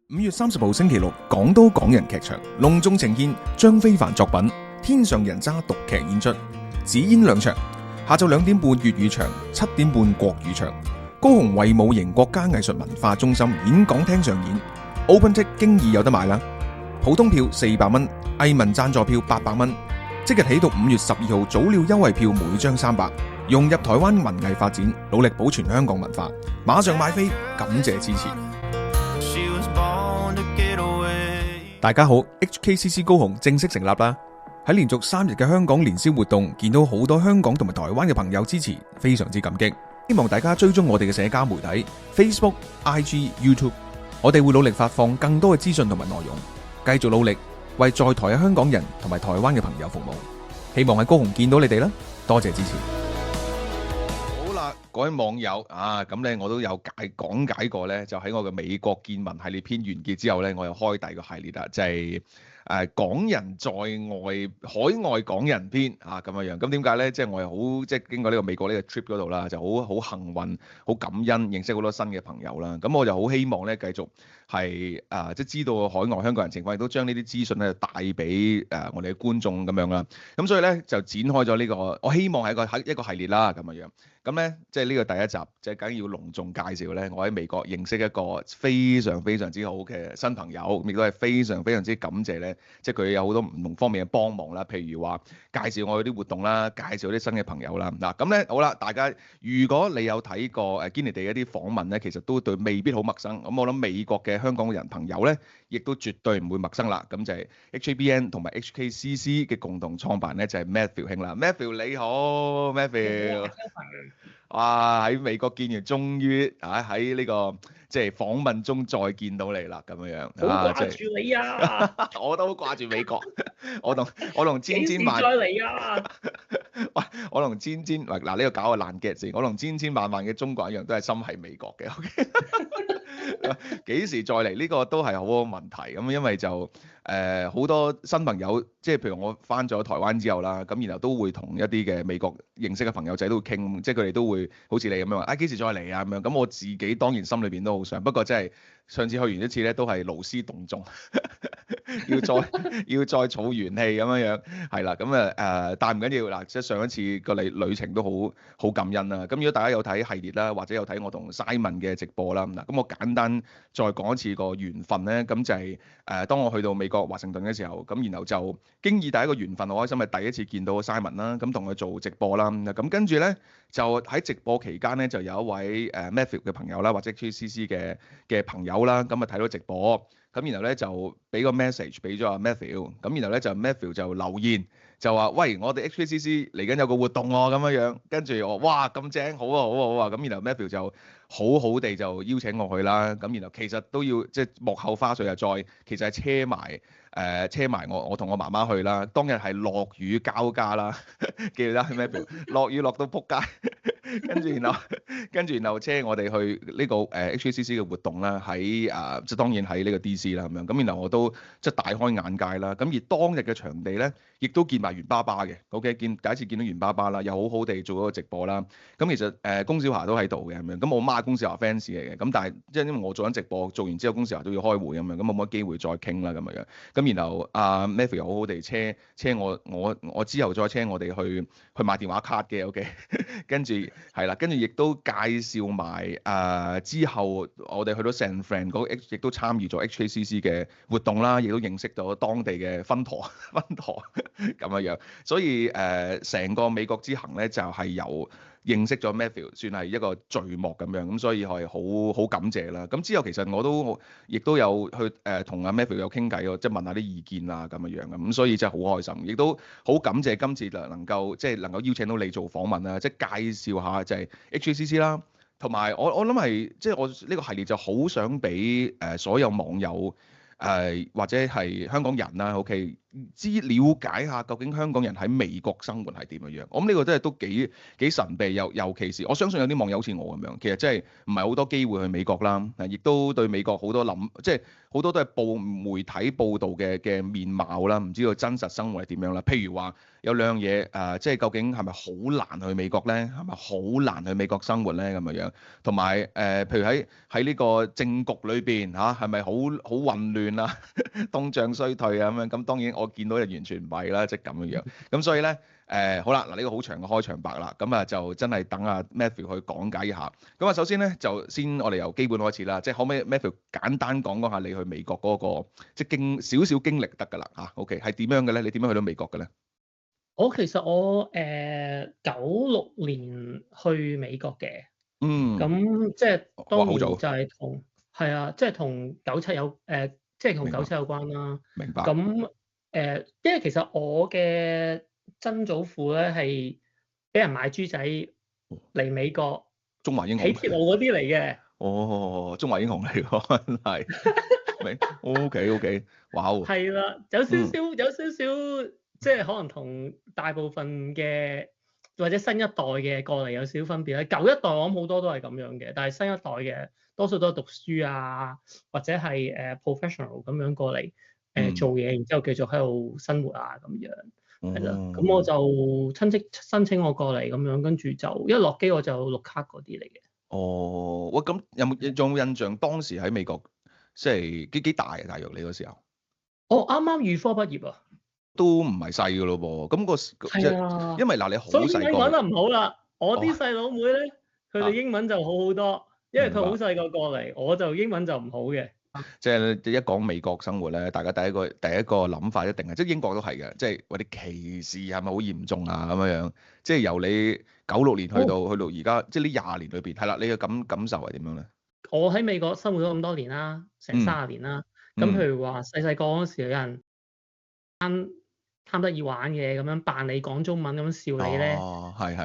5月30號星期六，港都港人劇場隆重呈現張非凡作品《天上人渣》獨劇演出，只演2場，下晝2點半粵語場，7點半國語場，高雄衛武營國家藝術文化中心演講廳上演。Open Ticket 經已有得買啦，普通票400蚊，藝文贊助票800蚊，即日起到5月12號早鳥優惠票每張300，融入台灣文藝發展，努力保存香港文化。馬上買飛，感謝支持。大家好 ，HKCC 高雄正式成立啦！喺連續3日嘅香港年宵活動，見到好多香港同埋台灣嘅朋友支持，非常之感激。希望大家追蹤我哋嘅社交媒體 Facebook、IG、YouTube， 我哋會努力發放更多嘅資訊同埋內容，繼續努力為在台嘅香港人同埋台灣嘅朋友服務。希望喺高雄見到你哋啦，多謝支持。好啦，各位網友啊，咁咧我都有講解過咧，就喺我嘅美國見聞系列篇完結之後咧，我又開第二個系列啦，就係港人在外海外港人篇啊咁樣樣。咁點解咧？即係我又好即係經過呢個美國呢個 trip 嗰度啦，就好幸運、好感恩認識好多新嘅朋友啦。咁我就好希望咧繼續係即係知道海外香港人情況，亦都將呢啲資訊咧帶俾我哋嘅觀眾咁樣啦。咁所以咧就展開咗呢個，我希望係一個系列啦咁樣樣。咁咧即係呢個第一集，即係梗要隆重介紹咧，我喺美國認識一個非常非常之好嘅新朋友，亦都係非常非常之感謝咧，即係佢有好多唔同方面嘅幫忙啦，譬如話介紹我啲活動啦，介紹啲新嘅朋友啦。嗱咁咧好啦，大家如果你有睇過堅尼地一啲訪問咧，其實都對未必好陌生。咁我諗美國嘅香港人朋友咧，亦都絕對唔會陌生啦。咁就係 HABN 同埋 HKCC 嘅共同創辦人咧，就係 Matthew 兄啦。Matthew 你好，Matthew。哇！喺美國見完，終於喺呢個即係訪問中再見到你啦，咁樣樣。好掛住你啊！我都好掛住美國。我同千千萬再嚟啊！喂，我同千嗱呢個搞個爛 get 先。我同千萬嘅中國一樣，都係心喺美國嘅。OK，幾時再嚟呢個都係好個問題咁，因為就好多新朋友，即係譬如我翻咗台灣之後啦，咁然後都會同一啲嘅美國認識嘅朋友仔都會傾，即係佢哋都會好似你咁樣話，幾時再嚟啊咁樣。咁我自己當然心裏邊都好想，不過真係上次去完一次咧，都係勞師動眾，要再儲元氣咁樣樣，係啦。咁但係唔緊要嗱，即係上一次個旅程都好感恩啦。咁如果大家有睇系列啦，或者有睇我同 Simon 嘅直播啦，嗱，咁我簡單再講一次個緣分咧，咁就係當我去到美國華盛頓嘅時候，咁然後就經已第一個緣分，好開心係第一次見到 Simon 啦，咁同佢做直播啦。咁跟住咧就喺直播期間咧，就有一位Matthew 嘅朋友啦，或者 HKCC 嘅朋友啦，咁啊睇到直播，咁然後咧就俾個 message 俾咗阿 Matthew，咁然後咧就 Matthew 就留言就話：喂，我哋 HKCC 嚟緊有個活動喎，咁樣樣。跟住我哇咁正，好啊好啊好啊，咁然後 Matthew 就好好地就邀請我去啦，咁然後其實都要即係幕後花絮又再，其實係車埋我同我媽媽去啦。當日係落雨交加啦，記得係 Matthew 落雨落到撲街。跟住然後車我哋去呢個HKCC 嘅活動啦，喺即係當然喺呢個 DC 啦咁樣，咁然後我都即係大開眼界啦。咁而當日嘅場地咧，亦都見埋袁爸爸嘅，OK，第一次見到袁爸爸啦，又好好地做咗個直播啦。咁其實龔小霞都喺度嘅咁樣，咁我媽係龔小霞 fans 嚟嘅，咁但係即係因為我做緊直播，做完之後龔小霞都要開會咁樣，咁冇乜機會再傾啦咁樣。咁然後Matthew 又好好地車我之後再車我哋去買電話卡嘅 OK， 跟住係啦，跟住亦都介紹埋之後我哋去到 San Fran 嗰個亦都參與咗 HKCC 嘅活動啦，亦都認識到當地嘅分舵咁樣，所以成個美國之行咧就係由認識咗 Matthew 算係一個序幕咁樣，咁所以係好感謝啦。咁之後其實我亦都有去同阿 Matthew 有傾偈喎，即係問下啲意見啊咁樣咁所以真係好開心，亦都好感謝今次能夠邀請到你做訪問啦，即係介紹下就係 HKCC 啦，同埋我諗係即係我呢個系列就好想俾所有網友或者係香港人啦，OK，了解下究竟香港人喺美國生活係點樣樣。我諗呢個真係都幾神秘，尤其是我相信有啲網友好似我咁樣，其實真係唔係好多機會去美國啦，亦都對美國好多即係好多都係媒體報導嘅面貌啦，唔知道真實生活係點樣啦。譬如話有兩樣嘢即係究竟係咪好難去美國咧？係咪好難去美國生活咧？咁樣樣，同埋譬如喺呢個政局裏邊嚇，係咪好混亂啊？東漲衰退啊咁樣，咁當然我見到就完全唔係啦，即係咁樣樣。咁所以咧好啦，嗱呢個好長嘅開場白啦，咁啊就真係等阿 Matthew 去講解一下。咁啊首先咧就先我哋由基本開始啦，即係可唔可以 Matthew 簡單講下你去美國嗰個即係少少經歷得㗎啦嚇？OK 係點樣嘅咧？你點樣去到美國嘅咧？其實我96年去美國嘅，咁即係當年就係係啊，即係同97即係同97有關啦。明白。咁因為其實我嘅曾祖父咧係俾人買豬仔嚟美國，中華英雄起鐵路嗰啲嚟嘅。哦，中華英雄嚟喎，真係。明。OK，哇哦。係啦，有少少。即係可能同大部分嘅或者新一代嘅過嚟有少少分別啦。舊一代我諗好多都係咁樣嘅，但係新一代嘅多數都係讀書啊，或者係professional 咁樣過嚟做嘢，然之後繼續喺度生活啊咁樣。係啦，咁我就親戚申請我過嚟咁樣，跟住就一落機我就綠卡嗰啲嚟嘅。哦，喂，咁仲有冇印象當時喺美國即係幾大啊？大約你嗰時候？我啱啱預科畢業啊。都唔係細㗎咯噃，咁係啊，因為嗱你好所以細個，英文就唔好啦。我啲細佬妹咧，佢哋英文就好好多，因為佢好細個過嚟，我就英文就唔好嘅。即係一講美國生活咧，大家第一個諗法一定係，即係英國都係嘅，即係話啲歧視係咪好嚴重啊咁樣樣？即係由你96年去到而家，即係呢20年裏邊，係啦，你嘅感受係點樣咧？我喺美國生活咗咁多年啦，成30年啦。咁譬如話細細個嗰時有人貪得意玩嘅咁樣扮你講中文咁笑你咧，係。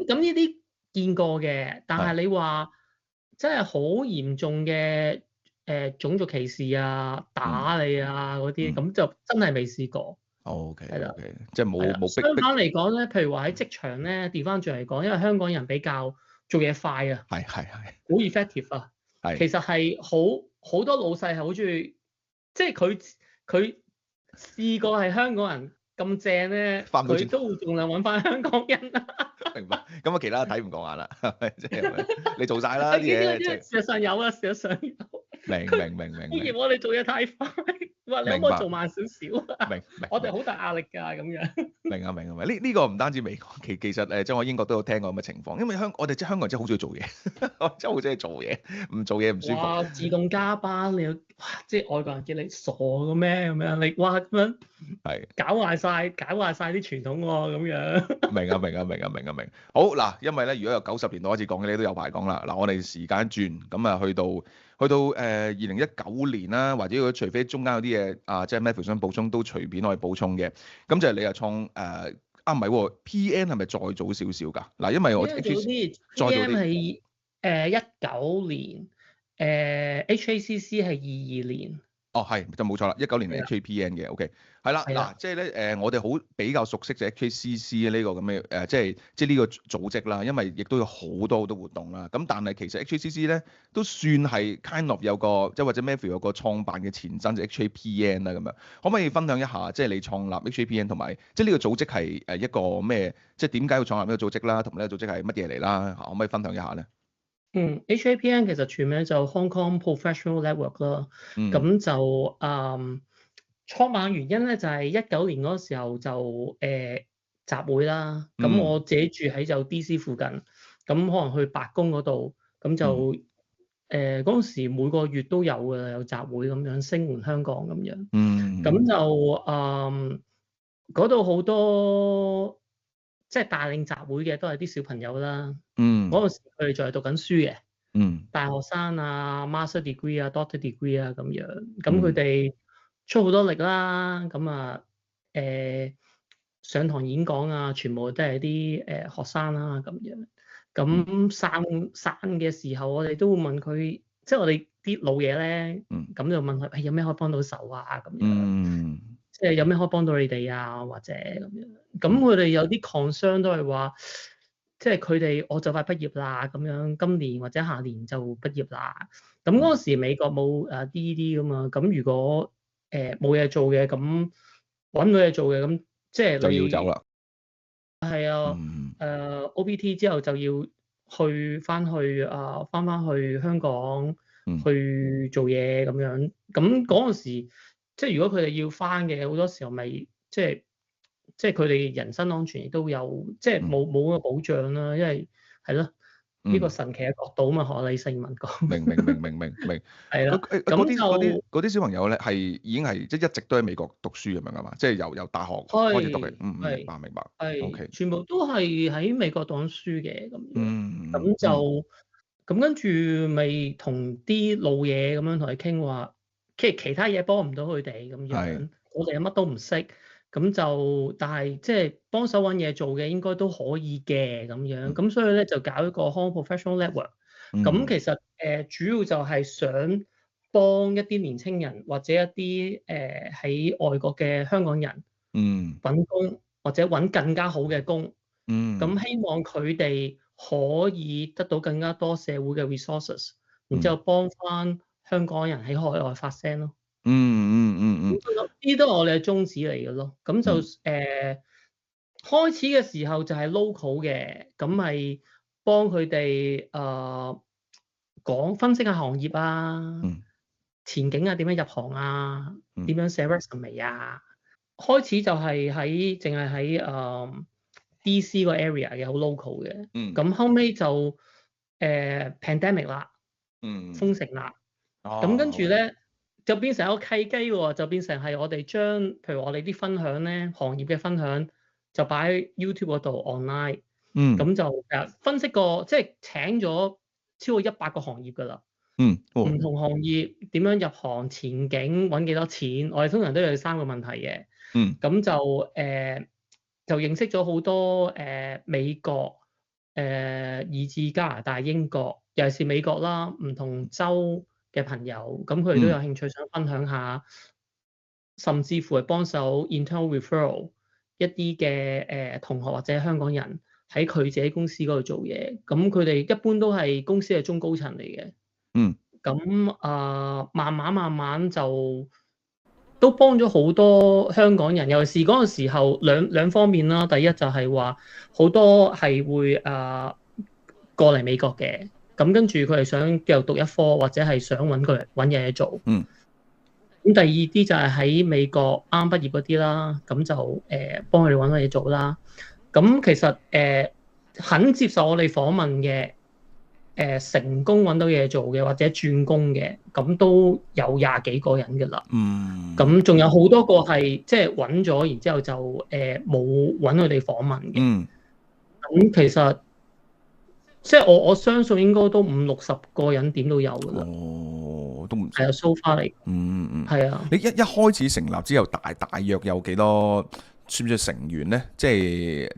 咁呢啲見過嘅，但係你話真係好嚴重嘅種族歧視啊、打你啊嗰啲，咁就真係未試過。OK，係啦，即係冇相反嚟講咧，譬如話喺職場咧，調翻轉嚟講，因為香港人比較做嘢快啊，係，好 effective 啊，其實係好多老細係好中意，即係佢試過係香港人咁正咧，佢都會盡量揾翻香港人啊。明白，咁啊其他睇唔過眼啦，即係你做晒啦啲嘢。事實上有啊，事實上有。明。依然我哋做嘢太快，話你可唔可以做慢少少啊？明。我哋好大壓力㗎咁樣。明。呢個唔單止美國，其實即係我英國都有聽過咁嘅情況，因為我哋即係香港人真係好中意做嘢，真係好中意做嘢，唔做嘢唔舒服。哇！自動加班，你即係外國人叫你傻嘅咩咁樣？你哇咁樣係搞壞晒啲傳統喎咁樣。明。好嗱，因為咧，如果由90年代開始講嘅咧，都有排講啦。嗱，我哋時間轉咁啊，去到2019年啦，或者如果除非中間有啲嘢即係 Matthew 想補充，都隨便可以補充嘅。咁就係你又創唔係喎 ，PN 係咪再早少少㗎？嗱，因為我 PN 係19年，HACC 係22年。哦，係就冇錯啦，19年係 HAPN 嘅 ，OK， 係啦，嗱，即係咧我哋好比較熟悉就 HACC 呢個咁嘅即係呢個組織啦，因為亦都有好多活動啦。咁但係其實 HACC 咧都算係 kind of 有個即係或者 Matthew 有個創辦嘅前身就 HAPN 啦咁樣，可唔可以分享一下即係你創立 HAPN 同埋即係呢個組織係一個咩？即係點解要創立呢個組織啦？同埋呢個組織係乜嘢嚟啦？可唔可以分享一下咧？HAPN 其實全名就 Hong Kong Professional Network 啦，咁就創辦原因咧就係19年嗰時候就集會啦，咁我自己住喺就 DC 附近，咁可能去白宮嗰度，咁就嗰陣時每個月都有嘅，有集會咁樣聲援香港咁樣，咁就嗰度好多即係帶領集會嘅都係啲小朋友啦，嗰陣時佢哋仲係讀緊書嘅，大學生啊 ，master degree 啊，doctor degree 啊咁樣，咁佢哋出好多力啦，咁啊上堂演講啊，全部都係啲學生啦咁樣，咁散嘅時候，我哋都會問佢，即係我哋啲老嘢咧，咁就問佢，有咩可以幫到手啊咁樣，即係有咩可以幫到你哋啊，或者咁樣。咁佢哋有啲 concern 都係話，即係佢哋我就快畢業啦，咁樣今年或者下年就畢業啦。咁嗰陣時美國冇DED 噶嘛，咁如果冇嘢做嘅，咁揾到嘢做嘅，咁即係就要走啦。係啊，OPT 之後就要翻去香港去做嘢咁樣。咁嗰陣時，即係如果佢哋要翻嘅，好多時候咪即係佢哋人身安全亦都有，即係冇個保障啦。因為係咯，呢個神奇嘅國度啊嘛，學李世民講。明。係啦，嗰啲小朋友咧係已經係即係一直都喺美國讀書咁樣噶嘛，即係由大學開始讀嘅。明白。OK。全部都係喺美國讀緊書嘅咁樣。咁就咁跟住咪同啲老嘢咁樣同佢傾話，其他嘢幫唔到佢哋咁樣，我哋乜都唔識。咁就，但係即係幫手揾嘢做嘅應該都可以嘅咁樣，咁所以咧就搞一個 Hong Kong Professional Network。咁其實主要就係想幫一啲年青人或者一啲喺外國嘅香港人揾工或者揾更加好嘅工。咁希望佢哋可以得到更加多社會嘅 resources，然之後幫翻香港人喺海外發聲咯。呢都係我哋嘅宗旨嚟嘅咯。咁就開始嘅時候就係 local 嘅，咁咪幫佢哋分析下行業啊，前景啊，點樣入行啊，點樣寫 resume 啊。開始就係淨係喺DC 個 area 嘅，好 local 嘅。咁後尾就pandemic 啦，封城啦。咁跟住咧，就變成一個契機喎，就變成係我哋將，譬如我哋啲分享咧，行業嘅分享就擺喺 YouTube 嗰度 online。咁就分析過，即係請咗超過100個行業㗎啦。唔同行業點樣入行，前景揾幾多錢，我哋通常都有3個問題嘅。咁就認識咗好多美國以至加拿大、英國，尤其是美國啦，唔同州嘅朋友，咁佢哋都有興趣想分享下，甚至乎係幫手 internal referral 一啲嘅同學或者香港人喺佢自己公司嗰度做嘢。咁佢哋一般都係公司嘅中高層嚟嘅。咁慢慢就都幫咗好多香港人，尤其是嗰個時候兩方面啦。第一就係話好多係會過嚟美國嘅，咁跟住佢係想繼續讀一科或者係想揾嘢做。咁第二啲就係喺美國啱畢業嗰啲啦，咁就幫佢哋揾嘢做啦。咁其實肯接受我哋訪問嘅。成功揾到嘢做嘅或者轉工嘅，咁都有20幾個人㗎啦。咁仲有好多個係即係揾咗，然之後就冇揾佢哋訪問嘅。咁其實即係我相信應該都50-60個人點都有㗎啦。都唔係啊，so far 嚟。係啊。你一開始成立之後，大約有幾多？算唔算成員咧？即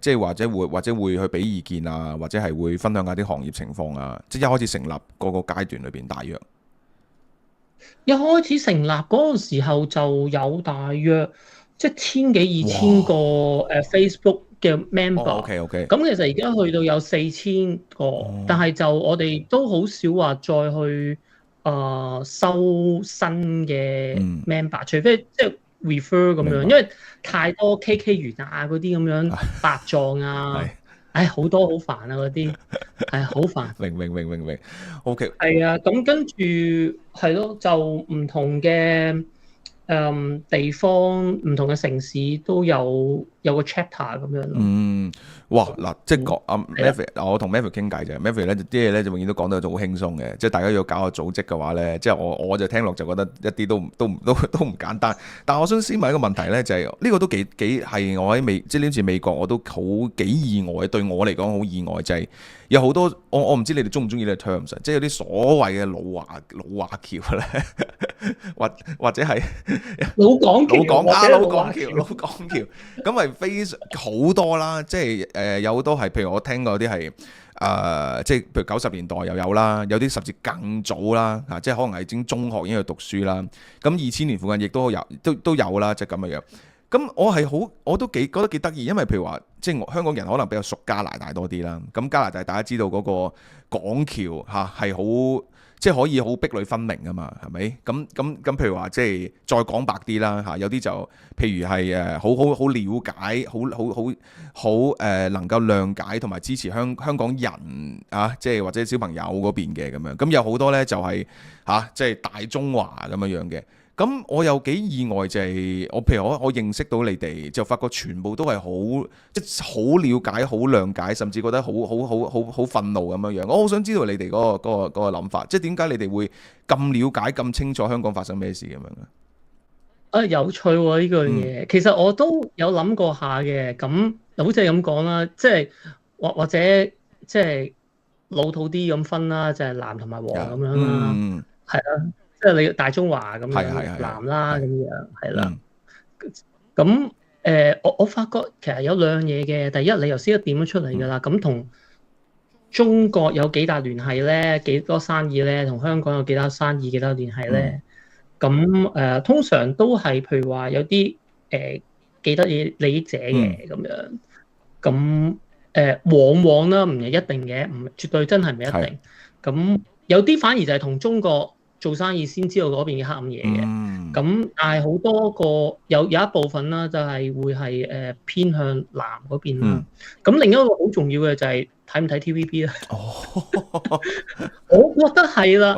係或者會去俾意見啊，或者係會分享下啲行業情況啊。即係一開始成立嗰個階段裏邊，大約一開始成立嗰個時候就有大約即係1000幾2000個Facebook 嘅 member。OK。咁其實而家去到有4000個，但係就我哋都好少話再去收新嘅 member，除非即係refer 咁樣，因為太多 KK 園啊嗰啲咁樣白撞啊，好多好煩啊嗰啲，好煩。明。OK。係啊，咁跟住係咯，就唔同嘅地方、唔同嘅城市都有個 chapter 咁樣咯。哇嗱，即係講Maverick，我同 Maverick 傾偈啫。Maverick 咧啲嘢咧就永遠都講到好輕鬆嘅，即係大家要搞個組織嘅話咧，即係我就聽落就覺得一啲都唔簡單。但係我想先問一個問題咧，就係呢個都幾係我喺即係呢次美國我都好幾意外，對我嚟講好意外，就係有好多我唔知你哋中唔中意呢個 terms，即係有啲所謂嘅老華僑咧，或者係老港橋，咁係非常好多啦，即係有好多係，譬如我聽過啲係即係譬如90年代又有啦，有啲甚至更早啦，即係可能係已經中學已經去讀書啦。咁2000年附近亦都有啦，即係咁嘅樣。咁我都覺得幾得意，因為譬如話，即係香港人可能比較熟加拿大多啲啦。咁加拿大大家知道嗰個港橋嚇係好，即係可以好壁壘分明啊嘛，係咪？咁譬如話，即係再講白啲啦嚇，有啲就譬如係好了解，好能夠諒解同埋支持香港人啊，即係或者小朋友嗰邊嘅咁樣。咁有好多呢就係即係大中華咁樣嘅。咁我又幾意外就係譬如我認識到你哋，就發覺全部都係即係好了解、好諒解，甚至覺得好憤怒咁樣樣。我好想知道你哋嗰個諗法，即係點解你哋會咁了解、咁清楚香港發生咩事咁樣嘅？有趣喎呢樣嘢，其實我都有諗過下嘅。咁好似咁講啦，即係或者即係老土啲咁分啦，就係藍同埋黃咁樣啦，係啦。即係你大中華咁樣藍啦咁樣，係啦。咁我發覺其實有兩樣嘢嘅。第一，你又識得點樣出嚟㗎啦。咁同中國有幾大聯繫咧？幾多生意咧？同香港有幾多生意、幾多聯繫咧？咁通常都係譬如話有啲既得利益者嘅咁樣。咁往往啦，唔係一定嘅，唔絕對真係唔一定。咁有啲反而就係同中國做生意先知道嗰邊嘅黑暗嘢嘅。咁但係好多個有一部分啦，就係會係偏向藍嗰邊啦。咁另一個好重要嘅就係睇唔睇 TVB 啦。我覺得係啦。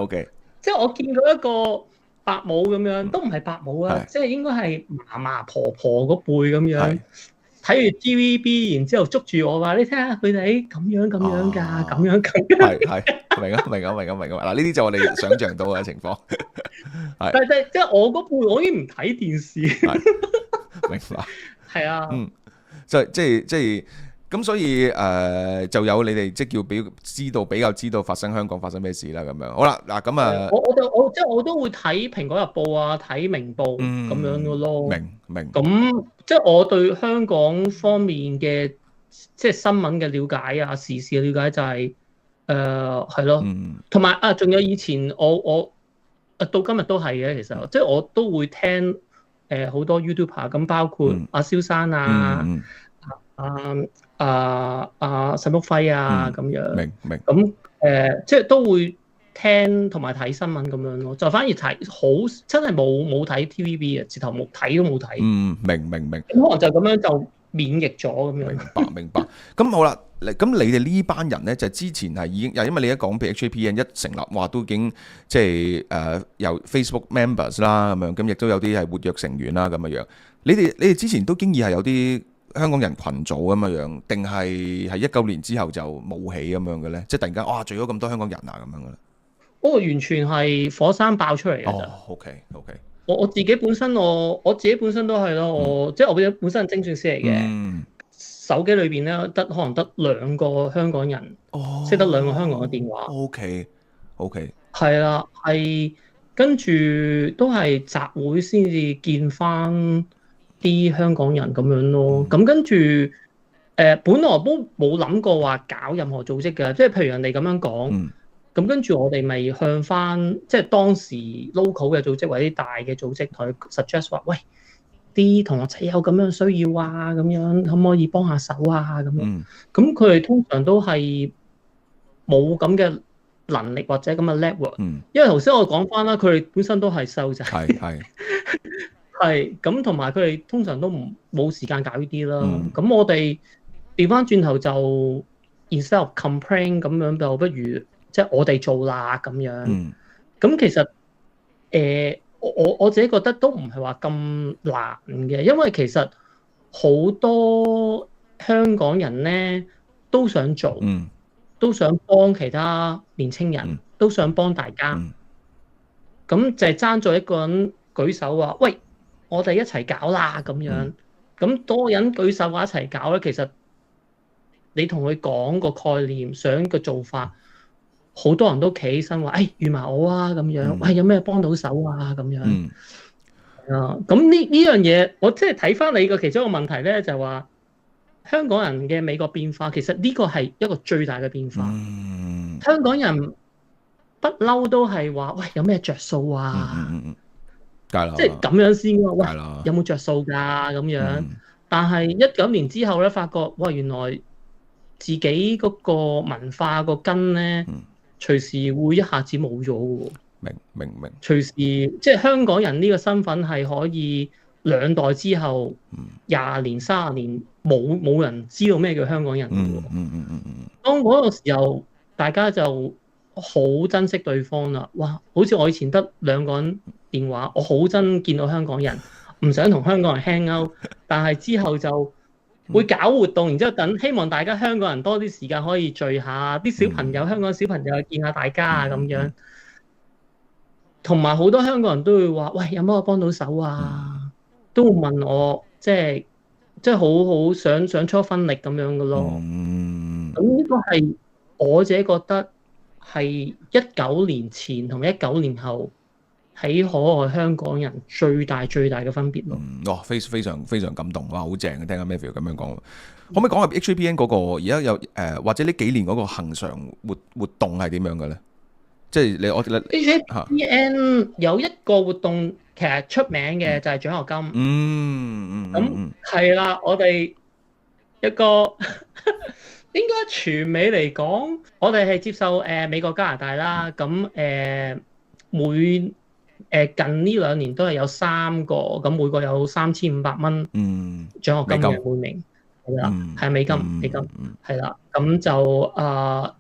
即係我見到一個伯母咁樣，都唔係伯母啊，即係應該係嫲婆嗰輩咁樣。睇住 TVB，然之後捉住我話：你睇下佢哋咁樣㗎，咁樣。明啊！嗱，呢啲就我哋想像到嘅情況。但係即係我嗰輩，我已經唔睇電視。明白。係啊。即係咁，所以就有你哋即叫比較知道香港發生咩事啦咁樣。好啦，嗱咁啊，我都會睇《蘋果日報》啊，睇《明報》咁樣嘅咯。明。咁即係我對香港方面嘅即係新聞嘅了解啊，時事嘅了解就係係咯。同埋仲有以前我到今日都係嘅，其實即係我都會聽好多 YouTuber 咁，包括阿蕭生啊。沈旭輝啊咁樣，明咁即係都會聽同埋睇新聞咁樣咯，就反而真係冇睇 TVB 嘅，直頭睇都冇睇。明。咁可能就咁樣就免疫咗咁樣。明白。咁好啦，咁你哋呢班人咧，就之前係已經，因為你一講譬如 HAPN 一成立，話都已經即係由 Facebook members 啦咁樣，咁亦都有啲係活躍成員啦咁樣。你哋之前都經已係有啲香港人群組咁樣，定係19年之後就冇起咁樣嘅咧？即係突然間聚咗咁多香港人啊咁樣嘅咧？完全係火山爆出嚟嘅咋。OK。我自己本身都係咯，即係我本身係精算師嚟嘅。手機裏邊咧可能得2個香港人，識得2個香港嘅電話。OK。係啦，係跟住都係集會先至見翻啲香港人咁樣咯。咁跟住本來都冇諗過話搞任何組織嘅，即係譬如人哋咁樣講，咁跟住我哋咪向翻即係當時 local 嘅組織或者啲大嘅組織同佢 suggest 話：喂，啲同學仔有咁樣需要啊，咁樣可唔可以幫下手啊？咁樣，咁佢哋通常都係冇咁嘅能力或者咁嘅 network。因為頭先我講翻啦，佢哋本身都係細路仔。係咁，同埋佢哋通常都冇時間搞呢啲啦。咁我哋調翻轉頭就 instead of complain 咁樣，就不如即係我哋做啦咁樣。咁其實我自己覺得都唔係話咁難嘅，因為其實好多香港人咧都想做，都想幫其他年青人，都想幫大家。咁就係爭咗一個人舉手話：喂，我哋一齊搞啦咁樣。咁多人舉手話一齊搞咧，其實你同佢講個概念，想個做法，好多人都企起身話：預埋我啊咁樣。喂，有咩幫到手啊咁樣。咁呢樣嘢，我即係睇翻你個其中一個問題咧，就係話香港人嘅美國變化，其實呢個係一個最大嘅變化。香港人不嬲都係話：喂，有咩着數啊？即係咁樣先喎。喂，係啦，有冇着數㗎咁樣？嗯但係19年之後咧，發覺哇，原來自己嗰個文化個根咧，嗯隨時會一下子冇咗嘅喎。明，隨時即係香港人呢個身份係可以2代之後20年、30年冇人知道咩叫香港人嘅喎。當嗰個時候，大家就好珍惜對方啦。哇！好似我以前得2個人電話，我好憎見到香港人，唔想同香港人 hang out，但係之後就會搞活動，然之後希望大家香港人多啲時間可以聚下，啲小朋友香港小朋友見下大家啊咁樣。同埋好多香港人都會話：喂，有冇可幫到手啊？都會問我，即係好想出一分力咁樣嘅咯。咁呢個係我自己覺得係19年前同19年後喺海外香港人最大嘅分別咯。哇，非常感動，哇，好正嘅，聽阿 Matthew 咁樣講。可唔可以講下 HKPN 嗰個而家有或者呢幾年嗰個恆常活動係點樣嘅咧？即係我 HKPN 有一個活動其實出名嘅就係獎學金。咁係啦，我哋一個應該全美嚟講，我哋係接受美國加拿大啦。咁近呢2年都係有3個，咁每個有3500蚊獎學金嘅每名。係啦，係美金係啦，咁就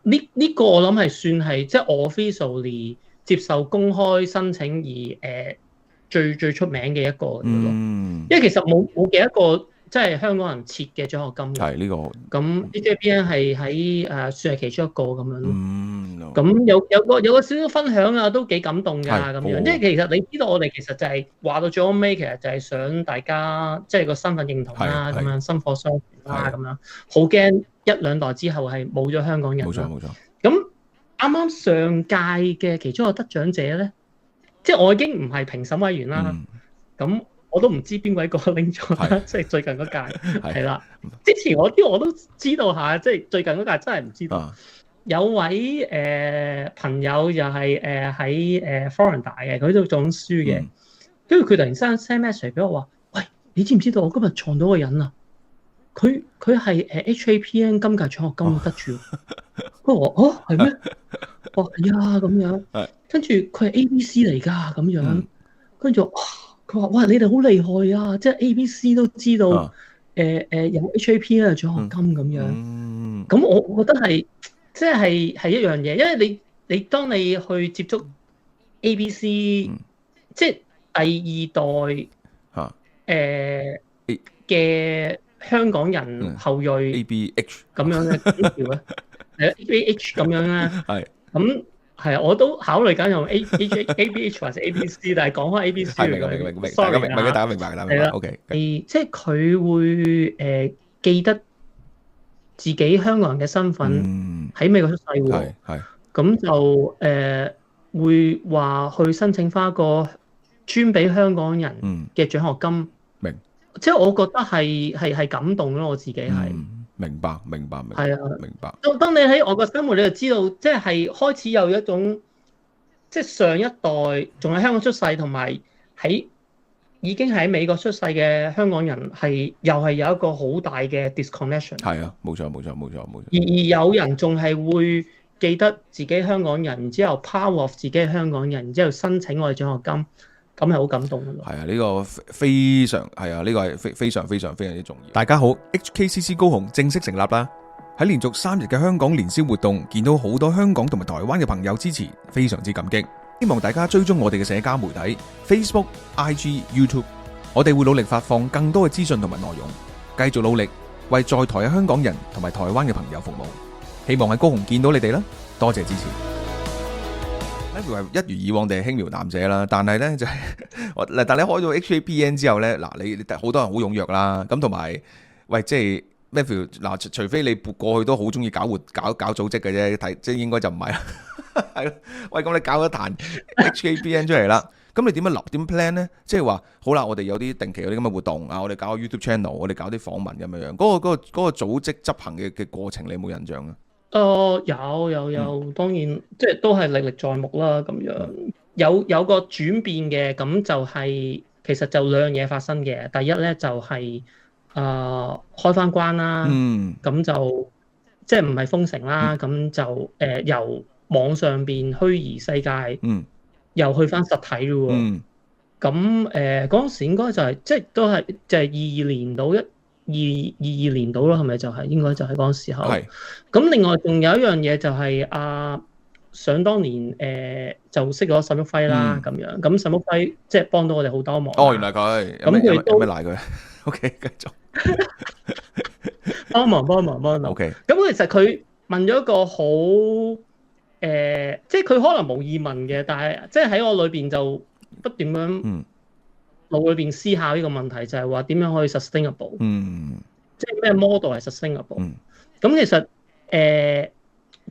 呢個我諗係算係即係 officially 接受公開申請而最出名嘅一個咯。因為其實冇幾多個即係香港人設嘅獎學金嘅。係呢個。咁 HKPN 係喺算係其中一個咁樣咯。咁有個少少分享啊，都幾感動㗎咁樣。即係其實你知道我哋其實就係話到最尾，其實就係想大家即係個身份認同啦，咁樣薪火相傳啦，咁樣好驚1-2代之後係冇咗香港人。冇錯。咁啱啱上屆嘅其中一個得獎者咧，即係我已經唔係評審委員啦。咁我都唔知邊位個拎咗啦，即係最近嗰屆係啦。之前我都知道下，即係最近嗰屆真係唔知道。有位朋友又係喺Florida嘅，佢都做緊書嘅，跟住佢突然間 send message 俾我話：喂，你知唔知道我今日撞到個人啊？佢係HKPN 今屆獎學金得主。不過我係咩？我係啊咁樣。跟住佢係 ABC 嚟㗎咁樣。跟住佢話：哇，你哋好厲害啊！即係 ABC 都知道有 HKPN 嘅獎學金咁樣。咁我覺得係。即係一樣嘢，因為你當你去接觸 ABC，即係第2代嘅香港人後裔 ABH 咁樣嘅條咧，係 ABH 咁樣咧，咁係啊，我都考慮緊用 ABH 或者 ABC，但係講翻 ABC 嚟講，sorry 啊，大家明白 OK。即係佢會記得自己香港人嘅身份喺美國出世喎，咁就會話去申請翻一個專俾香港人嘅獎學金。明，即係我覺得係感動咯，我自己係。明白。係啊，明白。當你喺外國生活，你就知道，即係開始有一種，即係上一代仲喺香港出世，同埋已經喺美國出世嘅香港人又係有一個好大嘅 disconnection。係啊，冇錯。而有人仲係會記得自己香港人，然之後 power of 自己係香港人，然之後申請我哋獎學金，咁係好感動嘅。係啊，呢個非常係啊，呢個係非常之重要。大家好 ，HKCC 高雄正式成立啦！喺連續3日嘅香港年宵活動，見到好多香港同埋台灣嘅朋友支持，非常之感激。希望大家追蹤我哋嘅社交媒體 Facebook、IG、YouTube， 我哋會努力發放更多嘅資訊同埋內容，繼續努力為在台嘅香港人同埋台灣嘅朋友服務。希望喺高雄見到你哋啦，多謝支持。一如以往地輕描淡寫啦，但係呢，就係但你開到 HKPN 之後呢，嗱你好多人好踴躍啦，咁同埋喂即係。Matthew 嗱，除非你過去都好中意搞組織嘅啫，即係應該就唔係啦。係咯，喂，咁你搞一壇 HKPN 出嚟啦，咁你點plan 咧？即係話好啦，我哋有啲定期有啲咁嘅活動啊，我哋搞個 YouTube channel， 我哋搞啲訪問咁樣。嗰個組織執行嘅過程，你有冇印象啊？有，當然即係都係歷歷在目啦咁樣。有個轉變嘅，咁就係其實就兩樣嘢發生嘅。第一咧就係開翻關啦，咁就即係唔係封城啦，咁就由網上邊虛擬世界又去翻實體咯喎。咁嗰陣時應該就係即係都係就係22年到22年到咯，係咪就係應該就係嗰陣時候？咁另外仲有一樣嘢就係想當年就識咗沈旭輝啦咁樣，咁沈旭輝即係幫到我哋好多忙。哦，原來佢咁佢有咩賴佢？OK， 繼續幫忙。OK。咁其實佢問咗一個好即係佢可能冇意問嘅，但係即係喺我裏邊就不斷咁腦裏邊思考呢個問題，就係話點樣可以 sustainable？即係咩 model 係 sustainable？咁其實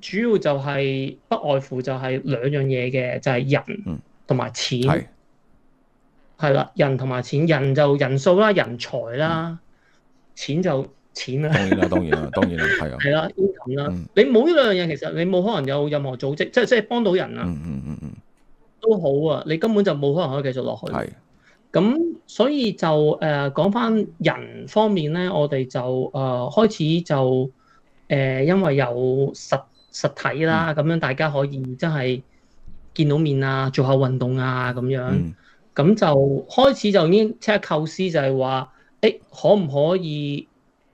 主要就係不外乎就係兩樣嘢嘅，就係人同埋錢。係啦，人同埋錢，人就人數啦，人才啦，錢就錢啦。當然啦，係啊。係啦 ，income 啦。你冇呢兩樣嘢，其實你冇可能有任何組織，即係幫到人啊。都好啊，你根本就冇可能可以繼續落去。咁所以就講翻人方面咧，我哋就開始就因為有實體啦，咁樣大家可以真係見到面啊，做下運動啊咁樣，咁就開始就已經即刻構思就係話，可唔可以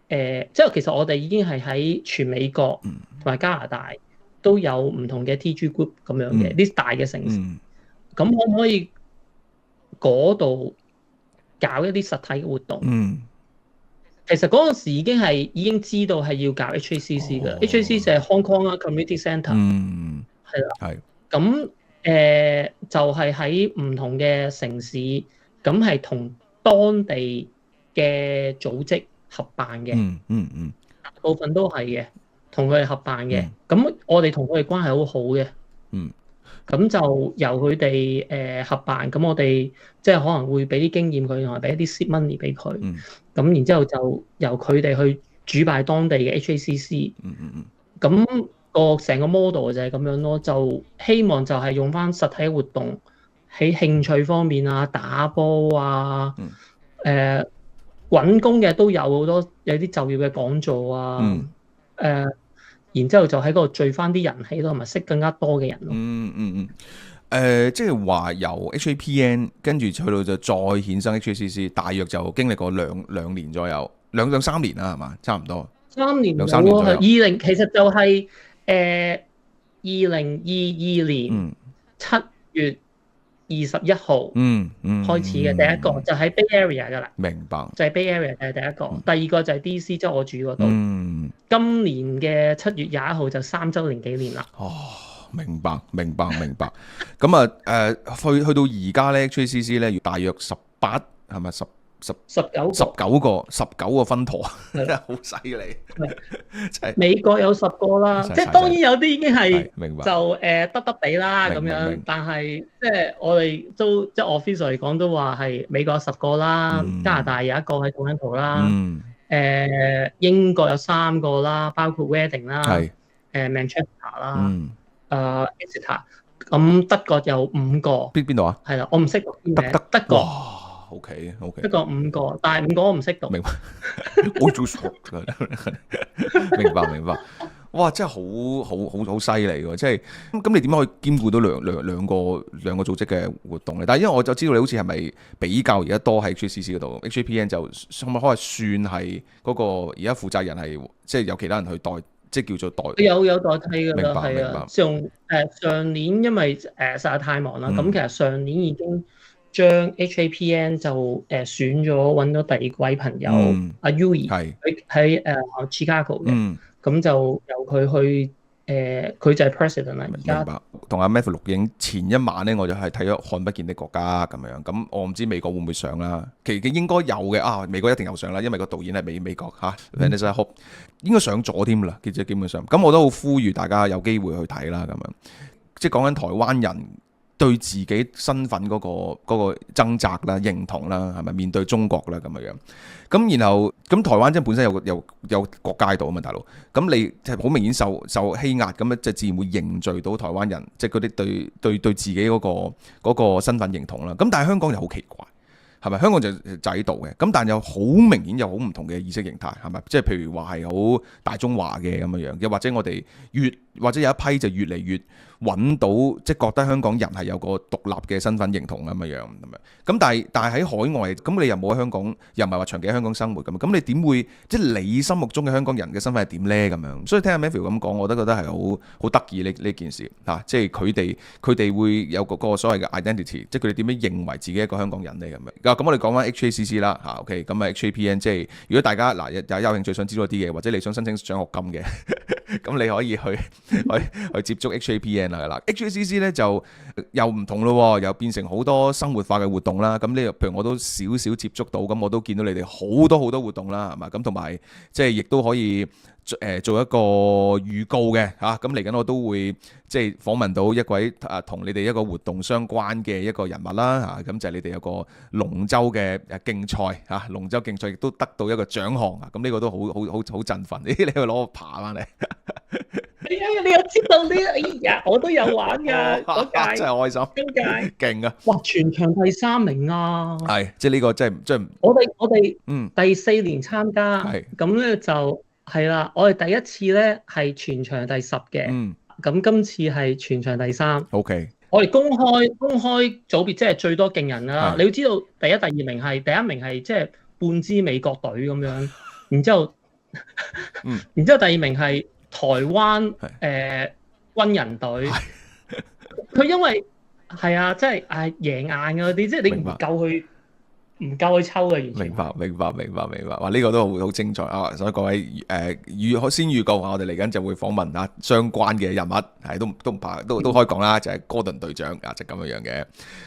即係其實我哋已經係喺全美國同埋加拿大都有唔同嘅 TG group 咁樣嘅啲大嘅城市，咁可唔可以嗰度搞一啲實體嘅活動？其實嗰陣時已經知道係要搞 HACC 嘅，HACC 就係 Hong Kong Community Centre，係啦，咁就係喺唔同嘅城市，咁係同當地嘅組織合辦嘅，大部分都係嘅，同佢哋合辦嘅，咁我哋同佢哋關係好好嘅，咁就由佢哋合辦，咁我哋即係可能會俾啲經驗佢，同埋俾一啲 seed money 俾佢，咁然之後就由佢哋去主辦當地嘅 HACC，咁個成個 model 就係咁樣咯，就希望就係用翻實體活動喺興趣方面啊，打波啊，揾工嘅都有好多有啲就業嘅講座啊，然之後就喺嗰度聚翻啲人氣咯，同埋識更加多嘅人咯。即係話由 HAPN 跟住去到就再衍生 HACC， 大約就經歷過兩年左右，2到3年啦，係嘛？差唔多。3年左右。其實就係2022年7月21號開始嘅第一個，就喺 Bay Area 㗎啦。明白。就係 Bay Area 係第一個，第二個就係 DC，即係我住嗰度。今年嘅7月21號就3週年紀念啦。明白。咁啊去到而家咧 HACC 咧，大約18係咪19個分舵，真係好犀利。美國有10個啦，即係當然有啲已經係就得地啦咁樣，但係即係我哋都即係 official 嚟講都話係美國有10個啦，加拿大有1個喺 Toronto 啦，英國有3個啦，包括 Reading 啦，Manchester 啦。Exeter， 咁德國有5個。邊度啊？係啦，我唔識讀邊名。德國。OK。德國5個，但係5個我唔識讀。明白。我做錯㗎。明白。哇！真係好犀利喎！即係咁，你點樣可以兼顧到兩個組織嘅活動咧？但係因為我就知道你好似係咪比較而家多喺 HACC 嗰度 ，HAPN 就可唔可以算係嗰個而家負責人係即係有其他人去代？即係叫做代有代替㗎啦，係啊。上年因為實在太忙啦，咁其實上年已經將 HAPN 就選咗揾咗第二位朋友阿 Yui 喺Chicago 嘅，咁就由佢去佢就係 president 啦而家。明白。同阿 Matthew 錄影前一晚咧，我就係睇咗《看不見的國家》咁樣。咁我唔知美國會唔會上啦？其實應該有嘅啊，美國一定有上啦，因為個導演係美國嚇。Vanessa Hope 應該上咗添啦，其實基本上。咁我都好呼籲大家有機會去睇啦咁樣。即係講緊台灣人對自己身份嗰個掙扎啦、認同啦，係咪面對中國啦咁樣？咁然後咁台灣即係本身有國家喺度啊嘛，大佬。咁你即係好明顯受欺壓，咁咧就自然會凝聚到台灣人，即係嗰啲對自己嗰個身份認同啦。咁但係香港就好奇怪。係咪香港就喺度嘅？咁但又好明顯有好唔同嘅意識形態，係咪？即係譬如話係好大中華嘅咁樣，又或者我哋或者有一批就越嚟越揾到，即係覺得香港人係有個獨立嘅身份認同咁樣。咁但係喺海外，咁你又冇喺香港，又唔係話長期喺香港生活咁你點會即係你心目中嘅香港人嘅身份係點呢？咁樣，所以聽阿 Matthew 咁講，我都覺得係好得意呢件事嚇，即係佢哋會有個所謂嘅 identity，即係佢哋點樣認為自己一個香港人呢？咁樣。咁我哋講翻 HACC 啦嚇 ，OK， 咁啊 HAPN 即係如果大家有興趣想知道啲嘢，或者你想申請獎學金嘅，咁你可以去接觸 HAPN 啦。HACC 咧就又唔同咯，又變成好多生活化嘅活動啦。咁呢譬如我都少少接觸到，咁我都見到你哋好多活動啦，係嘛？咁同埋即係亦都可以做一個預告嘅嚇。咁嚟緊我都會即係訪問到一位同你哋一個活動相關嘅一個人物啦嚇。咁就係你哋有個龍舟嘅競賽嚇，龍舟競賽亦都得到一個獎項啊！咁呢個都好振奮，你去攞個爬翻嚟。你又知道呢？哎呀，我都有玩㗎嗰屆，真係開心，嗰屆勁啊！哇，全場第3名啊！係，即係呢個真係我哋第4年參加，咁咧就係啦。我哋第一次咧係全場第10嘅，咁今次係全場第3。OK。我哋公開組別即係最多勁人啦。你要知道第一、第2名係第1名係即係半支美國隊咁樣，然之後第2名係台灣軍人隊。佢因為係啊，即係贏硬嘅嗰啲，即係你唔夠去抽嘅完全。明白。哇！呢個都好精彩啊！所以各位先預告下，我哋嚟緊就會訪問下相關嘅人物，係都唔怕，都可以講啦，就係哥頓隊長啊，就咁樣嘅。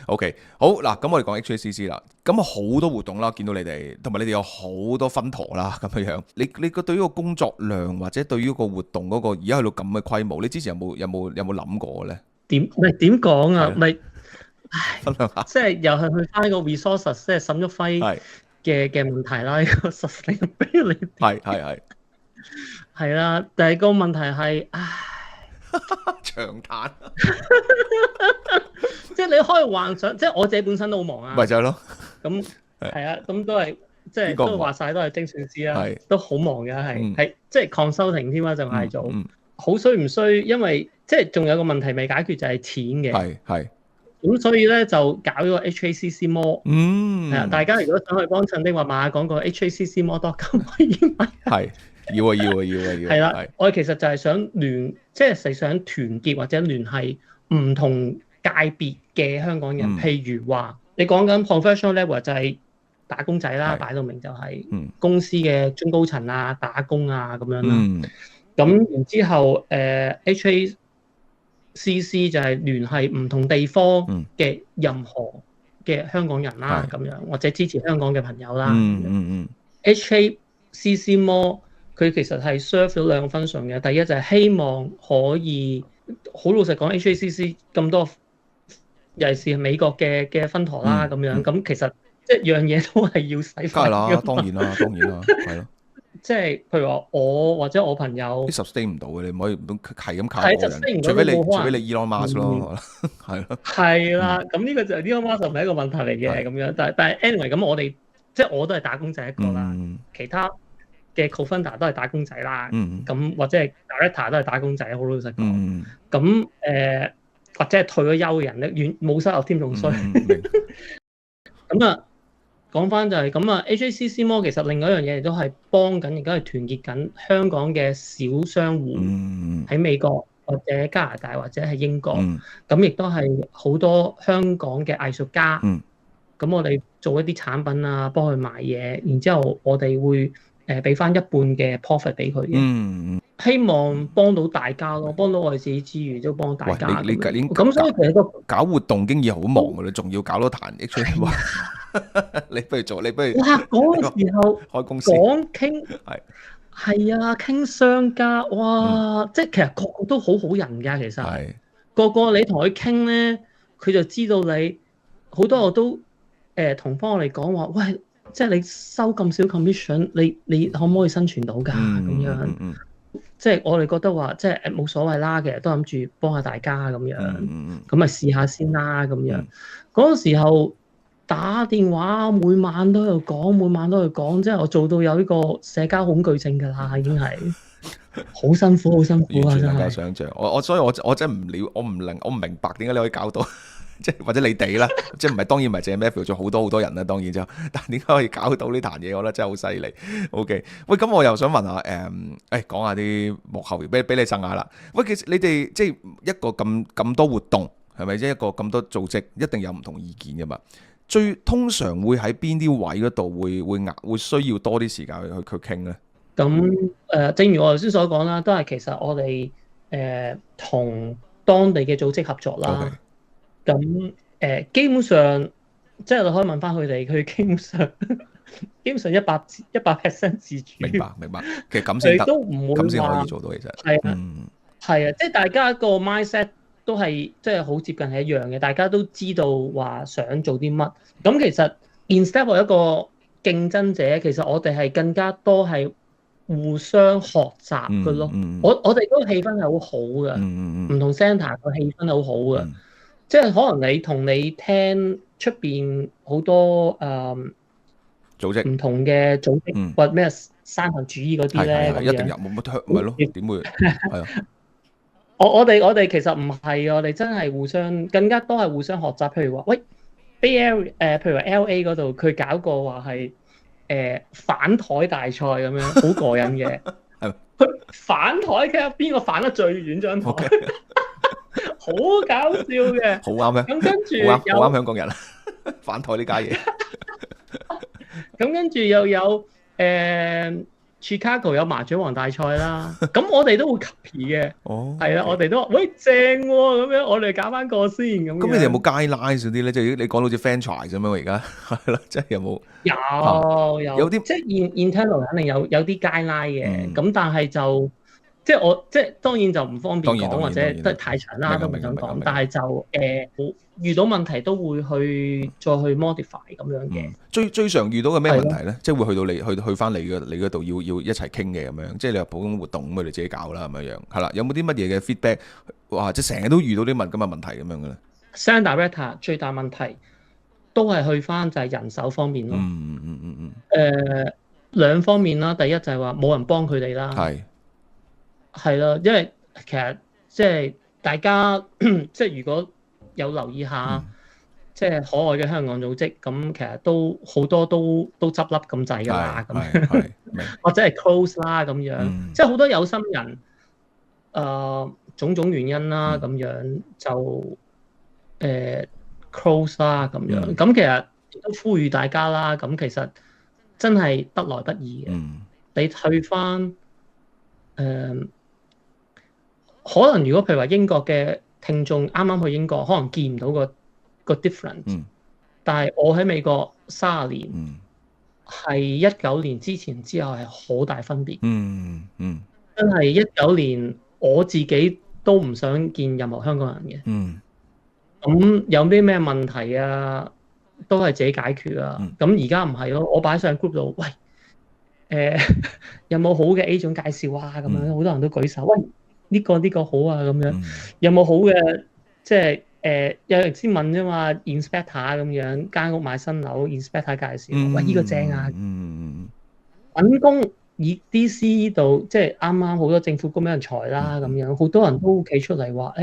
OK， 好嗱，咁我哋講 HACC 啦，咁好多活動啦，見到你哋，同埋你哋有好多分舵啦，咁樣。你個對於個工作量或者對於個活動嗰個而家去到咁嘅規模，你之前有冇諗過咧？點講啊？即係又係去翻個 resources， 即係沈旭輝嘅問題啦。呢個實力俾你係啦，但係個問題係，長嘆。即係你可以幻想，即係我自己本身都好忙啊。咪就係咯。咁係啊，咁都係即係都話晒都係精算師啦，都好忙嘅係即係 consulting 添啦，就係做好衰唔衰？因為即係仲有個問題未解決就係錢嘅。係。咁所以咧就搞咗個 HACC Mall，係啊！大家如果想去幫襯的話，買下廣告 HACCmall.com 可以買。係要。係啦，我哋其實就係想即係想團結或者聯繫唔同界別嘅香港人。譬如話，你講緊 professional level 就係打工仔啦，擺到明就係公司嘅中高層啊、打工啊咁樣啦。咁然之後HACC 就係聯繫唔同地方嘅任何嘅香港人啦，咁樣或者支持香港嘅朋友啦。HACC Mall 佢其實係 serve 咗2個 function 嘅，第一就係希望可以好老實講 HACC 咁多，尤其是美國嘅分舵啦咁樣，咁其實即係樣嘢都係要使費㗎嘛。當然啦，係咯。即係譬如話我或者我朋友 sustain 唔到嘅，你唔可以係咁靠個人，除非你 Elon Musk 咯，係咯。係啦，咁呢個就 Elon Musk 唔係一個問題嚟嘅咁樣，但係 anyway 咁我哋即係我都係打工仔一個啦，其他嘅 co-founder 都係打工仔啦，咁或者係 director 都係打工仔，好老實講。咁或者係退咗休嘅人咧，冇收入添仲衰。咁啊。講翻就係咁啊 ，HACC Mall 其實另外一樣嘢亦都係幫緊，而家係團結緊香港嘅小商戶喺美國或者加拿大或者係英國，咁亦都係好多香港嘅藝術家。咁我哋做一啲產品啊，幫佢賣嘢，然之後我哋會俾翻一半嘅 profit 俾佢嘅。希望幫到大家咯，幫到我哋自己之餘都幫大家。咁所以其實搞活動經已好忙㗎，你仲要搞多壇 HACC。你不如哇！嗰個時候開公司講傾係啊，傾商家哇！即係其實個個都好人㗎，其實個個你同佢傾咧，佢就知道你好多我都同翻我哋講話，喂，即係你收咁少 commission，你可唔可以生存到㗎咁樣？即係我哋覺得話，即係冇所謂啦，其實都諗住幫下大家咁樣，咁咪試下先啦咁樣。嗰個時候打電話每晚都喺度講，每晚都喺度講，即係我做到有呢個社交恐懼症㗎啦，已經係好辛苦，好辛苦啊！完全真係。能夠想像，所以我真係我唔明白點解你可以搞到。即係或者你哋啦，即係唔係當然唔係淨係 Matthew，仲好多人啦，當然就，但係點解可以搞到呢壇嘢？我覺得真係好犀利。OK， 喂，咁我又想問下講下啲幕後俾你震下啦。喂，其實你哋即係一個咁多活動，係咪即係一個咁多組織，一定有唔同意見㗎嘛？通常會喺邊啲位嗰度會需要多啲時間去傾咧？咁正如我頭先所講啦，都係其實我哋同當地嘅組織合作啦。Okay。咁基本上，即係你可以問翻佢哋，佢基本上100% 自主。明白。其實咁先得，都唔會咁先可以做到其實。係啊，即係大家個 mindset 都係即係好接近係一樣嘅，大家都知道話想做啲乜。咁其實 instead of 一個競爭者，其實我哋係更加多係互相學習嘅咯。我哋嗰個氣氛係好好嘅，唔同 centre 個氣氛係好好嘅。即係可能你同你聽出邊好多組織唔同嘅組織或咩山頭主義嗰啲咧，一定有冇乜唔係咯？點會係啊？我哋其實唔係，我哋真係互相更加多係互相學習。譬如話，喂 Bay Area 譬如話 LA 嗰度，佢搞過話係反台大賽咁樣，好過癮嘅。佢反台睇下邊個反得最遠張台。好搞笑嘅，好啱咩？咁跟住好啱香港人啦，反台呢家嘢。咁跟住又有Chicago 有麻雀王大賽啦，咁我哋都會 copy 嘅。係啦，我哋都話喂正喎，咁樣我哋搞翻個先咁。咁你哋有冇 guideline 嗰啲咧？即係你講到好似 franchise 咁樣而家係咯，即係有冇？有啲即係 internal 肯定有啲 guideline 嘅，咁但係就。即係當然就唔方便講，或者都係太長啦，都唔想講。但係就遇到問題都會再去 modify 咁樣嘅。最常遇到嘅咩問題咧？即係會去到去翻你嗰度要一齊傾嘅咁樣。即係你話普通活動咁，佢哋自己搞啦咁樣。係啦，有冇啲乜嘢嘅 feedback？哇！即係成日都遇到啲咁嘅問題咁樣嘅咧。Senior Director 最大問題都係去翻就係人手方面咯。兩方面啦，第一就係話冇人幫佢哋啦。係啦，因為其實即係大家即係如果有留意下，即係可愛嘅香港組織，咁其實都好多都執笠咁滯㗎啦，咁樣或者係 close 啦咁樣，即係好多有心人種種原因啦咁樣就close 啦咁樣，咁其實都呼籲大家啦，咁其實真係得來不易嘅，你退翻可能如果譬如話英國嘅聽眾啱啱去英國，可能見唔到個 difference。但係我喺美國30年，係19年之前之後係好大分別。真係19年我自己都唔想見任何香港人嘅。咁有啲咩問題啊，都係自己解決啊。咁而家唔係咯，我擺上 group 度，喂，有冇好嘅 agent 介紹啊？咁樣好多人都舉手，喂。呢個好啊，咁樣有冇好嘅？即係有人先問啫嘛 ，inspector 咁樣間屋買新樓 ，inspector 介紹，喂呢個正啊！揾工以 DC 度，即係啱啱好多政府工俾人裁啦，咁樣好多人都企出嚟話，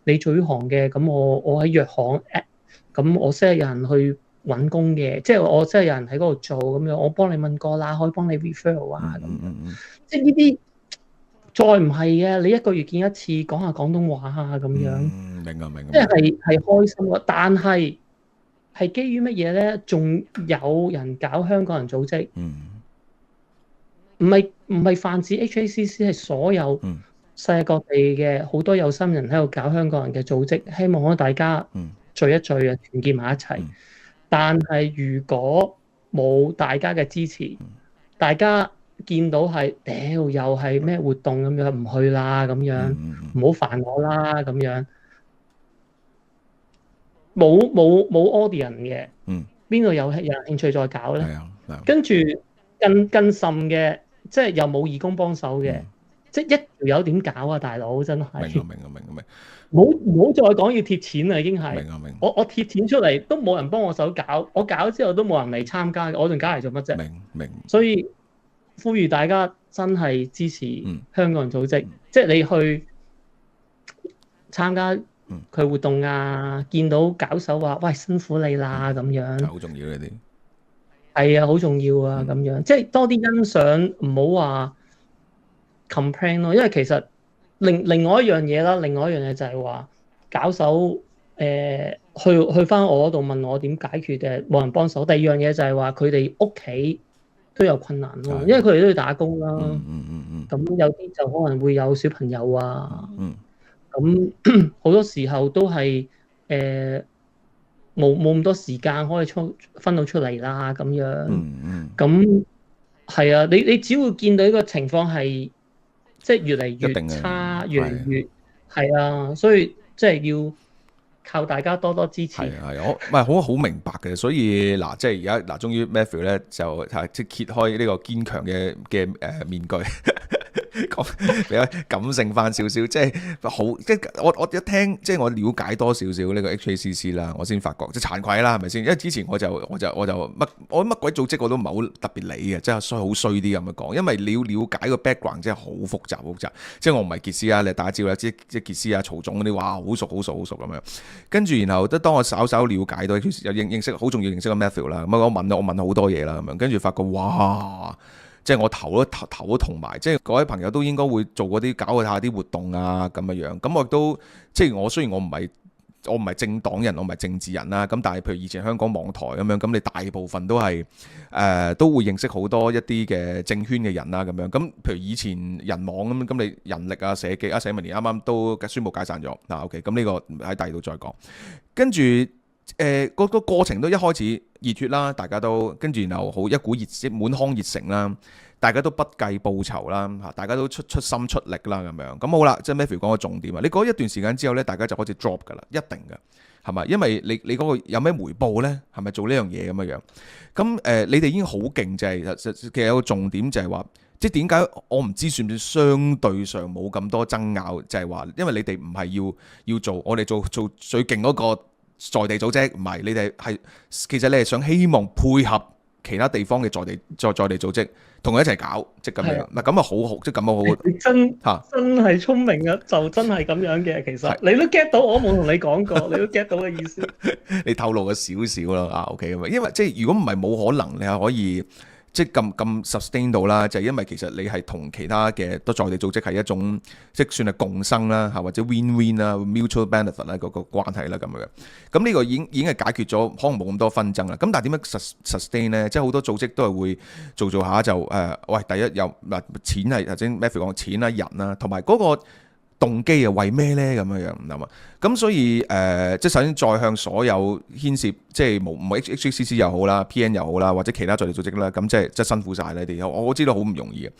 你做呢行嘅，咁我喺藥行，咁我識有人去揾工嘅，即係我識有人喺嗰度做咁樣，我幫你問過啦，可以幫你 referral 啊，咁樣，即係呢啲。再唔係嘅，你1個月見一次，講下廣東話啊咁樣。明啊，即係開心喎，但係基於乜嘢咧？仲有人搞香港人組織，唔係泛指 HACC，係所有世界各地嘅好多有心人喺度搞香港人嘅組織，希望大家聚一聚啊，團結埋一齊。但係如果冇大家嘅支持，大家見到係又係咩活動咁樣，唔去啦咁樣，唔好煩我啦咁樣。冇 audience 嘅，嗯，邊度有人興趣再搞咧？係啊，係啊，跟住更甚嘅，即係又冇義工幫手嘅，即係一條友點搞啊，大佬真係。明，唔好再講要貼錢啦，已經係。明，我貼錢出嚟都冇人幫我手搞，我搞之後都冇人嚟參加，我仲搞嚟做乜啫？明。所以呼籲大家真係支持香港人組織，即係你去參加佢活動啊，見到搞手話喂辛苦你啦咁樣，好重要呢啲。係啊，好重要啊咁樣，即係多啲欣賞，唔好話 complain 咯，因為其實另外一樣嘢啦，另外一樣嘢就係話搞手去翻我嗰度問我點解決嘅，冇人幫手。第二樣嘢就係話佢哋屋企都有困難咯，因為佢哋都要打工啦。咁有啲就可能會有小朋友啊。咁好多時候都係冇咁多時間可以分到出嚟啦咁樣。咁係啊，你只會見到呢個情況係即係越嚟越差，越嚟越係啊，所以即係要靠大家多多支持。我唔係好明白嘅，所以嗱，即係而家嗱，終於 Matthew 咧就即係揭開呢個堅強嘅面具。講比較感性翻少少，即係好，即係我一聽，即係我了解多少少呢個 HACC 啦，我先發覺即係慚愧啦，係咪先？因為之前我就乜鬼組織我都唔係好特別理嘅，即係好衰啲咁樣講，因為你要了解個 background 真係好複雜，即係我唔係傑斯啊，你大家知啦，即係傑斯啊、曹總嗰啲，哇，好熟咁樣。跟住然後當我稍稍了解到，有認識好重要認識個 Matthew 啦，咁我問好多嘢啦，咁樣跟住發覺哇！即係我頭都同埋，即係各位朋友都應該會做嗰啲搞下啲活動啊咁樣。咁我都即係我雖然我唔係政黨人，我唔係政治人啦。咁但係譬如以前香港網台咁樣，咁你大部分都係都會認識好多一啲嘅政圈嘅人啦咁樣。咁譬如以前人網咁你人力啊、社記啊、社民連啱啱都宣布解散咗嗱。OK，咁呢個喺第二度再講。跟住個過程都一開始熱血啦，大家都跟住然後好一股滿腔熱誠啦，大家都不計報酬啦嚇，大家都出心出力啦咁樣。咁好啦，即係 Matthew 講個重點啊，你過一段時間之後咧，大家就開始 drop 㗎啦，一定㗎，係咪？因為你嗰個有咩回報咧？係咪做呢樣嘢咁樣？咁你哋已經好勁，就係其實有個重點就係話，即係點解我唔知算唔算相對上冇咁多爭拗，就係話因為你哋唔係要做我哋做最勁嗰個在地組織，唔係你哋係其實你係想希望配合其他地方嘅在地組織，同佢一齊搞，即係咁樣。嗱咁啊好，即係咁啊好。你真係聰明啊！就真係咁樣嘅，其實你都 get 到，我冇同你講過，你都 get 到嘅意思。你透露咗少少啦，OK 咁啊。因為即係如果唔係冇可能，你係可以。即係咁 sustain 到啦，就係因為其實你係同其他嘅都在地組織係一種即係算係共生啦嚇，或者 win-win 啦 mutual benefit 啦嗰個關係啦咁樣。咁呢個已經係解決咗，可能冇咁多紛爭啦。咁但係點樣 sustain 咧？即係好多組織都係會做下就喂，第一有嗱錢係頭先 Matthew 講錢啦、人啦，同埋嗰個動機啊，為咩咧咁樣唔諗啊？咁所以即係首先再向所有牽涉即係唔係 HACC 又好啦、PN 又好啦，或者其他在地組織啦，咁即係辛苦晒你哋。我知道好唔容易嘅。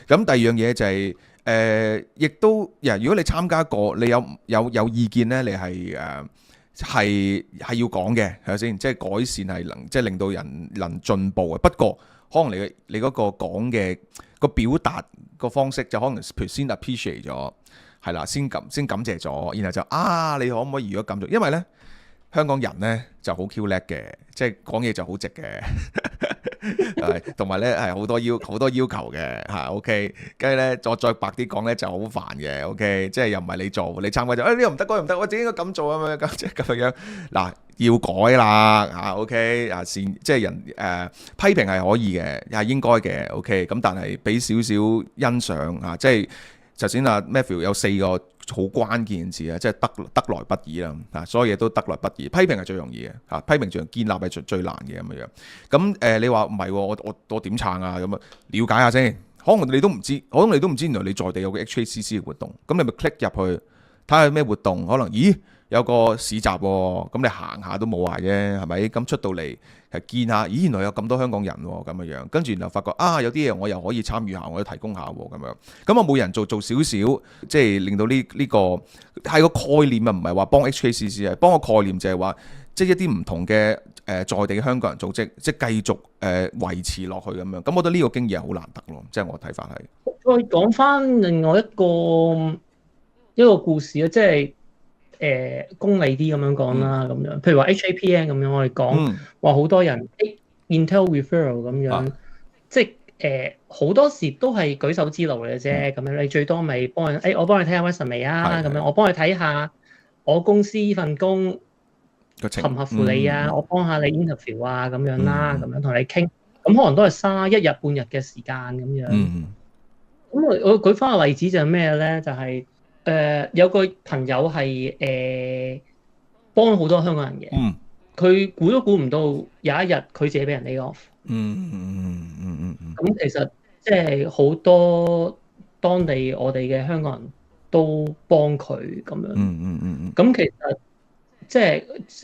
咁第二樣嘢就係亦都如果你參加過，你有意見咧，你係係要講嘅，係咪先？即係改善係即係令到人能進步嘅。不過可能你嗰個講嘅個表達個方式就可能譬如先 appreciate 咗。係啦，先感謝咗，然後就你可唔可以如果咁做？因為咧香港人咧就好 Q 叻嘅，即係講嘢就好直嘅，同埋咧係好多要求嘅嚇。OK，跟住咧再白啲講咧就好煩嘅。OK，即係又唔係你做，你參加就呢個唔得，嗰個唔得，我自己應該咁做咁樣，即係咁樣嗱要改啦嚇。OK 即係人批評係可以嘅，係應該嘅。OK，咁但係俾少少欣賞嚇，即係。頭先Matthew 有4個好關鍵字啊，即係得來不易啦嚇，所有嘢都得來不易。批評係最容易嘅嚇，批評最建立係最難嘅咁樣。咁你話唔係喎，我點撐啊咁啊？了解下先，可能你都唔知，原來你在地有個 HACC 嘅活動，咁你咪 click 入去睇下咩活動，可能有個市集喎，咁你行下都冇壞啫，係咪？咁出到嚟係見下，原來有咁多香港人喎，咁樣，跟住然後發覺有啲嘢我又可以參與下，我都提供下喎，咁樣。咁我每人做少少，即係令到呢個係個概念啊，唔係話幫 HACC 啊，幫個概念就係話，即係一啲唔同嘅在地嘅香港人組織，即係繼續維持落去咁樣。咁我覺得呢個經驗係好難得咯，即係我睇法係。再講翻另外一個故事啊，即係功利啲咁樣講啦，咁樣，譬如話 HAPN 咁樣，我哋講話好多人 Intel referral 咁樣，即係好多時都係舉手之勞嚟嘅啫，咁樣你最多咪幫人，我幫你睇下 resume 啊，咁樣我幫你睇下我公司份工合唔合乎你啊，我幫下你 interview 啊，咁樣啦，咁樣同你傾，咁可能都係嘥1日半日嘅時間咁樣。咁我舉翻個例子就係咩咧？就係有個朋友係幫好多香港人嘅，佢估都估唔到有一日佢自己俾人 lay off。咁其實即係好多當地我哋嘅香港人都幫佢咁樣。咁其實即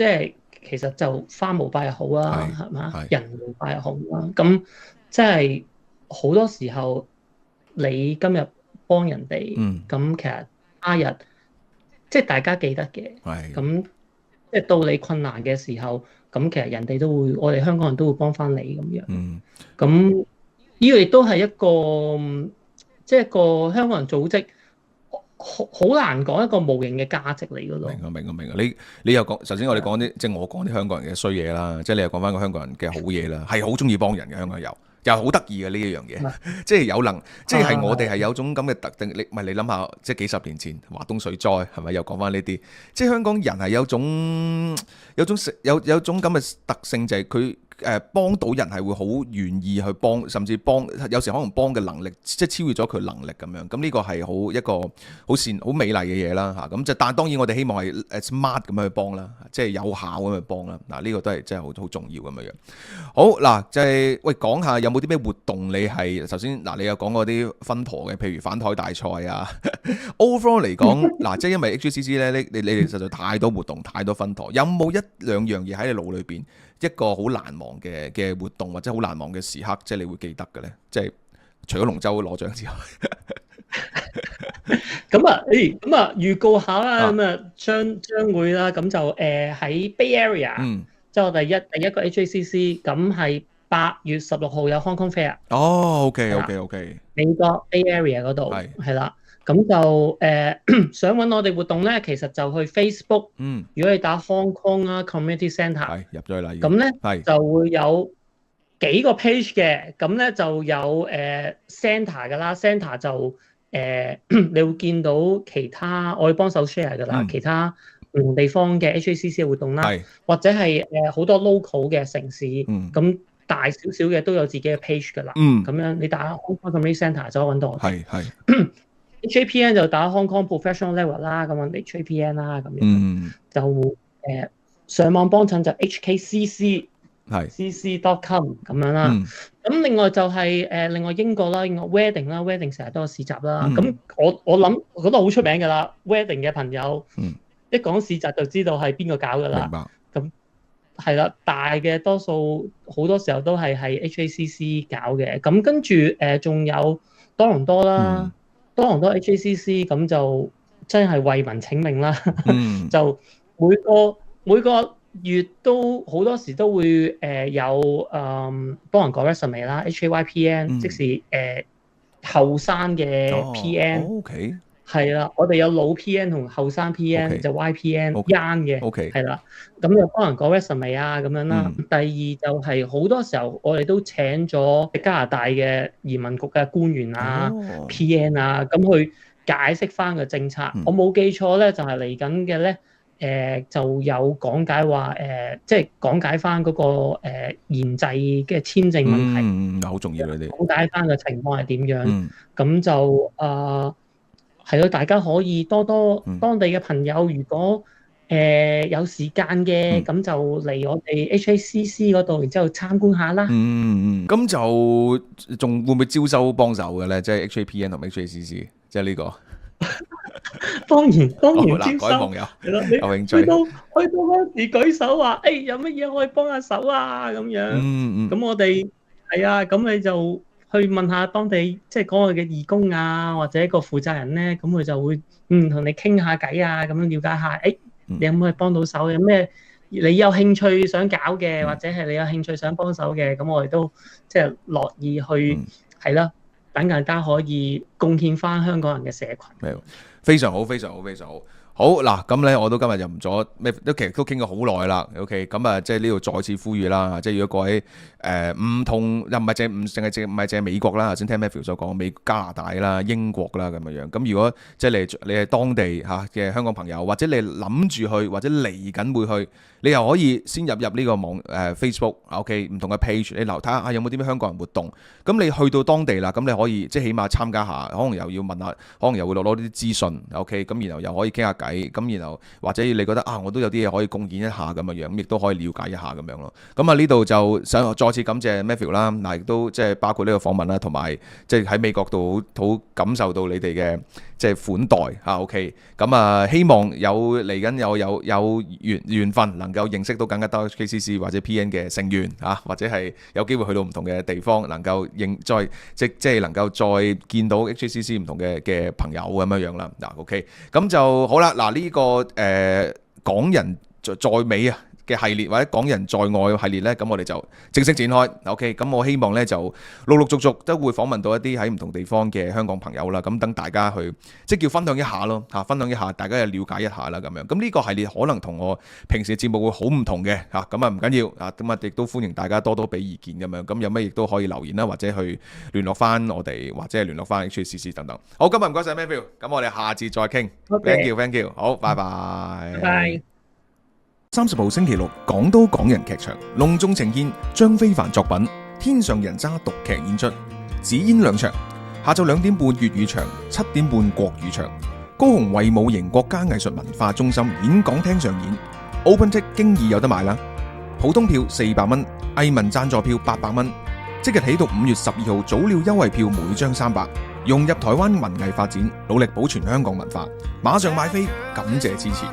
係其實就花無百日好啦，係嘛？人無百日好啦。咁即係好多時候你今日幫人哋，咁其實他日即係大家記得嘅。咁即係到你困難嘅時候，咁其實人哋都會，我哋香港人都會幫翻你咁樣。咁呢個亦都係一個即係一個香港人組織。好難講一個無形嘅價值嚟㗎咯。明。你又講，首先我哋講啲，即係我講啲香港人嘅衰嘢啦，即係你又講翻個香港人嘅好嘢啦，係好中意幫人嘅香港人又好得意嘅呢一樣嘢，即係有能，即係我哋係有種咁嘅特定，你諗下，即係幾十年前華東水災係咪又講翻呢啲？即係香港人係有種咁嘅特性，就係佢。幫到人係會好願意去幫，甚至幫有時可能幫嘅能力即係超越咗佢能力咁樣。咁呢個係一個好美麗嘅嘢啦嚇。咁但係當然我哋希望係 smart 咁樣去幫啦，即係有效咁去幫啦。嗱，呢個都係真係好重要咁樣。好嗱，就係喂，講下有冇啲咩活動你係首先嗱，你有講過啲分舵嘅，譬如反台大賽啊。Overall 嚟講嗱，即係因為 HKCC 咧，你哋實在太多活動，太多分舵，有冇一兩樣嘢喺你腦裏邊？一個好難忘嘅活動或者好難忘嘅時刻，即係你會記得嘅咧，即係除咗龍舟攞獎之外，咁啊預告下啦，咁啊將會啦，咁就喺 Bay Area，即係我第一個 HACC，咁係8月16號有 Hong Kong Fair。OK。美國 Bay Area 嗰度係啦。咁就想揾我哋活動咧，其實就去 Facebook。如果你打 Hong Kong 啦 Community Centre，入咗去啦。咁咧就會有幾個 page 嘅，咁咧就有Centre 噶啦 ，Centre 就你會見到其他我會幫手 share 噶啦，其他唔同地方嘅 HACC 嘅活動啦，或者係好多 local 嘅城市，咁大少少嘅都有自己嘅 page 噶啦。咁樣你打 Hong Kong Community Centre 就可以揾到我哋。HAPN 就打 Hong Kong Professional Network 啦，咁我哋 HAPN 啦，咁樣就上網幫襯就 HKCC.com 咁樣啦。咁另外就係另外英國啦，英國 Wedding 啦，Wedding 成日都有市集啦。咁我諗我覺得好出名㗎啦，Wedding 嘅朋友一講市集就知道係邊個搞㗎啦。明白。咁係啦，大嘅多數好多時候都係HACC 搞嘅。咁跟住仲有多倫多啦。多倫多 HACC 咁就真係為民請命啦，就每個月都好多時都會有幫人改 resume 啦 ，HAYPN 即是後生嘅 PN，係啦，我哋有老 PN 同後生 PN 就 YPN young 嘅，係啦，咁就幫人改 resume 啊咁樣啦。第二就係好多時候我哋都請咗加拿大嘅移民局嘅官員啊、PN 啊，咁去解釋翻個政策。我冇記錯咧，就係嚟緊嘅咧，就有講解話即係講解翻嗰個延滯嘅簽證問題，好重要你哋講解翻個情況係點樣，咁就係咯，大家可以多當地嘅朋友，如果有時間嘅，咁就嚟我哋 HACC 嗰度，然之後參觀下啦。咁就仲會唔會招收幫手嘅咧？即係 HAPN 同 HACC，即係呢個。當然招收。各位朋友，有興趣去到嗰時舉手話，有乜嘢可以幫下手啊？咁樣。咁我哋係啊，咁你就去問下當地即係嗰個嘅義工啊，或者個負責人咧，咁佢就會同你傾下偈啊，咁樣了解下，你有冇可以幫到手？有咩你有興趣想搞嘅，或者係你有興趣想幫手嘅，咁我哋都即係樂意去係啦，等大家可以貢獻翻香港人嘅社群。非常好，非常好，非常好。好嗱，咁咧我都今日就唔咗咩，其實都傾咗好耐啦。OK，咁啊，即係呢度再次呼籲啦，即係如果各位唔同又唔係淨係美國啦，頭先聽 Matthew 所講，加拿大啦、英國啦咁樣。咁如果即係你係當地嚇嘅香港朋友，或者你諗住去，或者嚟緊會去，你又可以先入呢個網Facebook OK 唔同嘅 page， 你留睇下有冇啲咩香港人活動。咁你去到當地啦，咁你可以即係起碼參加下，可能又要問下，可能又會攞啲資訊 OK， 咁然後又可以傾下偈，咁然後或者你覺得我都有啲嘢可以貢獻一下咁樣，咁亦都可以了解一下咁樣咯。咁啊呢度就想再次感謝 Matthew 啦，嗱亦都即係包括呢個訪問啦，同埋即係喺美國度好感受到你哋嘅即係款待嚇 OK。咁啊希望嚟緊有緣分能夠認識到更加多 HKCC 或者 PN 嘅成員或者係有機會去到唔同嘅地方，能夠即係能夠再見到 HKCC 唔同嘅朋友咁樣啦。嗱 OK， 咁就好啦。嗱呢個港人在美嘅系列或者港人在外系列呢，咁我哋就正式展開。OK， 咁我希望呢，就陸陸續續都會訪問到一啲喺唔同地方嘅香港朋友啦。咁等大家去即係叫分享一下咯，分享一下，大家又了解一下啦咁樣。咁呢個系列可能同我平時嘅節目會好唔同嘅咁啊唔緊要咁啊亦都歡迎大家多多俾意見咁樣。咁有咩亦都可以留言啦，或者去聯絡翻我哋，或者係聯絡翻 HKCC 等等。好，今日唔該晒 Matthew，咁我哋下次再傾。Thank you，好，拜拜。拜。30號星期六，港都港人劇場隆重呈現張非凡作品《天上人渣》獨劇演出，只演2場，下晝2點半粵語場，7點半國語場，高雄衛武營國家藝術文化中心演講廳上演。Open Ticket 經已有得買啦，普通票400蚊，藝文贊助票800蚊，即日起到5月12號早鳥優惠票每張300，融入台灣文藝發展，努力保存香港文化。馬上買飛，感謝支持。